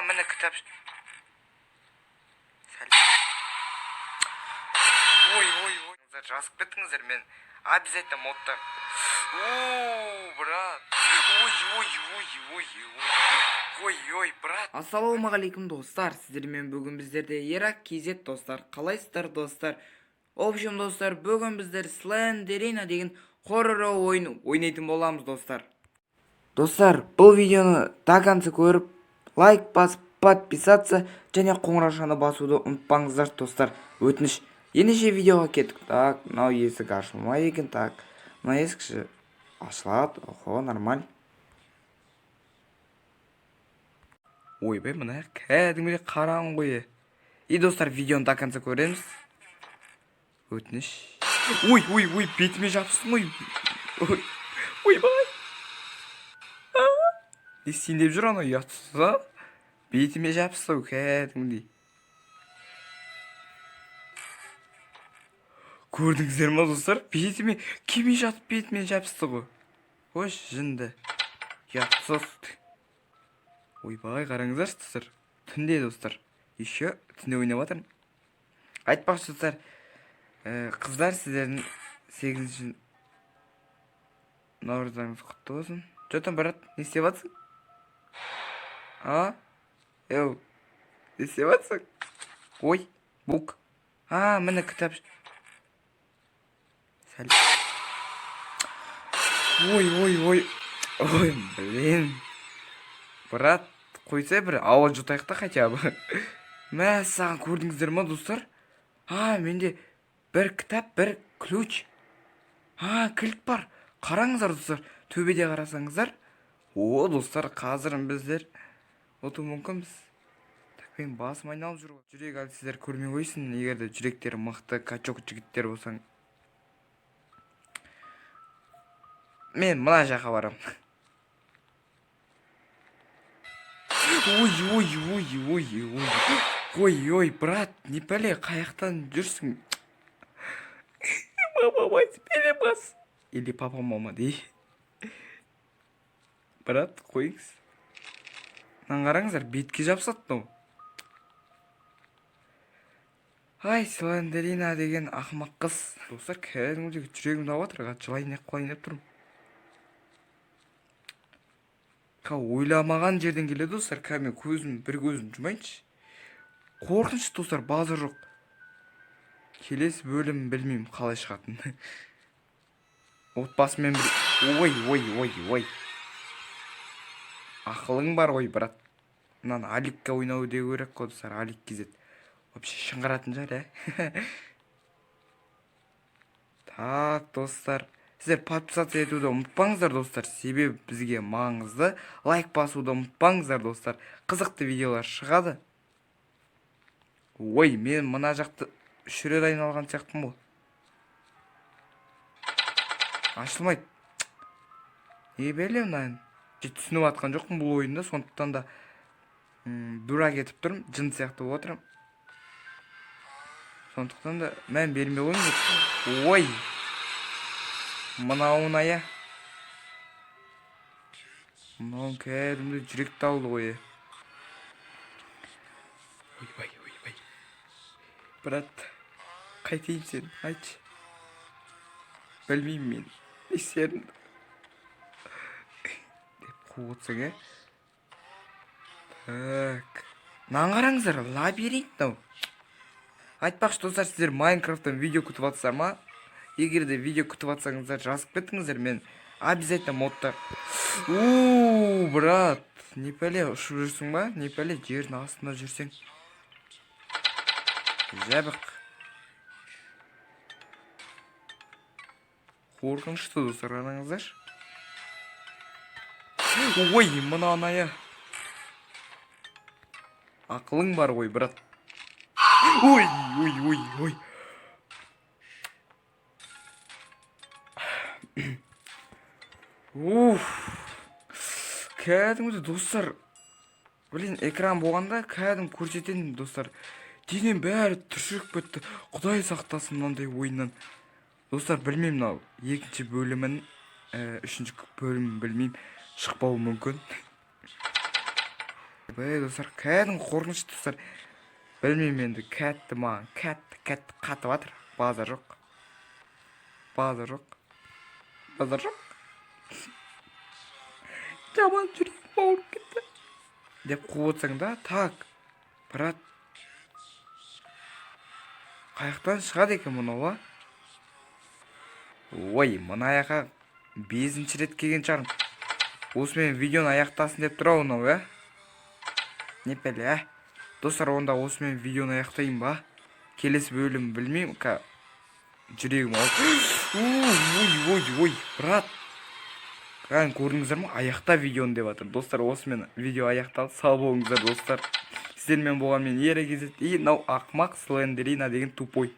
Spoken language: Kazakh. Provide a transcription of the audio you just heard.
міне кітап. Ой. Жазып кеттіңіздер, мен обязательно модта. Брат. Ой, брат. Ассалаумағалейкум достар. Сіздермен бүгін біздерде Ирак KZ достар. Қалайсыздар достар? В общем достар, бүгін біздер Слендерина деген хоррор ойын ойнайтын боламыз достар. Достар, бұл видеоны до конца көріп, лайк басып, подписаться және қоңыраушаны басуды ұмытпаңыздар достар. Өтініш. Ендеше видеоға кеттік. Так, мынау есік ашылмайды екен. Так, мына есік ашылады. Охо, нормаль. Ойбай, мына кәдімгідей қараңғы ғой. И достар, видеоны до конца көреміз. Өтініш. Ой, бетіме жапсың ғой. Ойбай. Сен деп жүр ана ұятсыз, бетіме жапсың кәдімгідей. Көрдіңіздер ма достар? Бетіме кеме жатып бетіме жапсты ғой. Хош, жынды. Ұятсыз. Ойбай, қараңыздар достар. Түнде достар. Еще түнде ойнап жатырмын. Айтпақшы достар, қыздар, сіздердің 8-ші наурыздарыңыз құтты болсын. Жотан брат, не істеп жатсың? Не істеп жатсың? Ой, бук. Міне кітап. Ой, блин. Брат, қойсай бір ауа жұтайық та хотя бы. Мә, саған көрдіңіздер ма достар? Менде бір кітап, бір ключ. Кілт бар. Қараңыздар достар, төбеде қарасаңыздар. Достар, қазір біздер оту мүмкінбіз. Так, мен басым айналып жүр. Жүрек әлі сіздер көрмей қойсын, егерде жүректері мықты качок жігіттер болсаң. Мен мына жаққа барам. Ой, брат, не пәле, қаяқтан жүрсің? Мама, тебе бас. Или папа, мама, дей. Брат, қойыңыз. Қараңыздар, бетке жапсатты. Слендерина деген ақымақ қыз. Достар, кәдімгідей жүрегімді алып жатыр, жылайын тұрмын. Ойламаған жерден келеді достар, кәме бір көзін жұмайыншы. Қорқыншы достар, базар жоқ. Келесі бөлім білмеймін қалай шығатын. Отбасымен ой. Ақылың бар ғой, брат. Мынаны Аликке ойнау деу керек қой достар, Алик KZ. Вообще шыңғыратын жар, Так, достар. Сіздер подписаться етуді ұмытпаңыздар достар, себебі бізге маңызды. Лайк басуды ұмытпаңыздар достар, қызықты видеолар шығады. Ой, мен мына жақты 3 рет айналған сияқтымын ғой. Ашылмайды. Не белем мынаны? Түсініп атқан жоқпын бұл ойында, сондықтан да дура кетіп тұрмын, жын сияқты болып отырмын. Сондықтан да мән бермей қойыңыз. Ой. Мынауына Мынауын кәдімді жүректі алды ғой. Ойбай. Брат, қайтейін сен, айтшы. Білмеймін мен. Не істерімді. Деп қуғытсың, Так. Қараңыздар, лабиринт. Айтпақшы достар, сіздер Майнкрафттан видео күтіп атсыздар ма? Егер де видео күтіп атсаңыздар, жазып кеттіңіздер, мен обязательно модта. Брат, не пәле ұшып жүрсің ба? Не пәле жердің астында жүрсең? Жабық. Қорқынышты достар, қараңыздар. Ой, мына аная. Ақылың бар ғой, брат. Ой. Кәдімді достар, блин, экран болғанда кәдім көрсетен достар, денем бәрі түршігіп кетті. Құдай сақтасын мынандай ойыннан. Достар, білмеймін, мынау екінші бөлімін, үшінші бөлімін білмеймін, шықпауы мүмкін. ойбай достар, кәдімгі қорқыныш достар. Білмеймін енді, кәтті маған, кәтті қатып жатыр. Базар жоқ. Жаман жүрегім ауырып кетті деп қуып отырсаң да, так, брат, қаяқтан шығады екен мынау, а? Ой, мына аяққа 5-ші рет келген шығармын. Осымен видеоны аяқтасын деп тұр мынау, ә? Не пәле, ә? Достар, онда осымен видеоны аяқтайын ба? Келесі бөлім білмеймін, жүрегім ауырып. Ой, брат. Көрдіңіздер ме? Аяқта видеоны деп жатыр. Достар, осымен видео аяқталды. Сау болыңыздар, достар. Сіздермен болған мен Ерекезет и мынау ақымақ Слендерина деген тупой.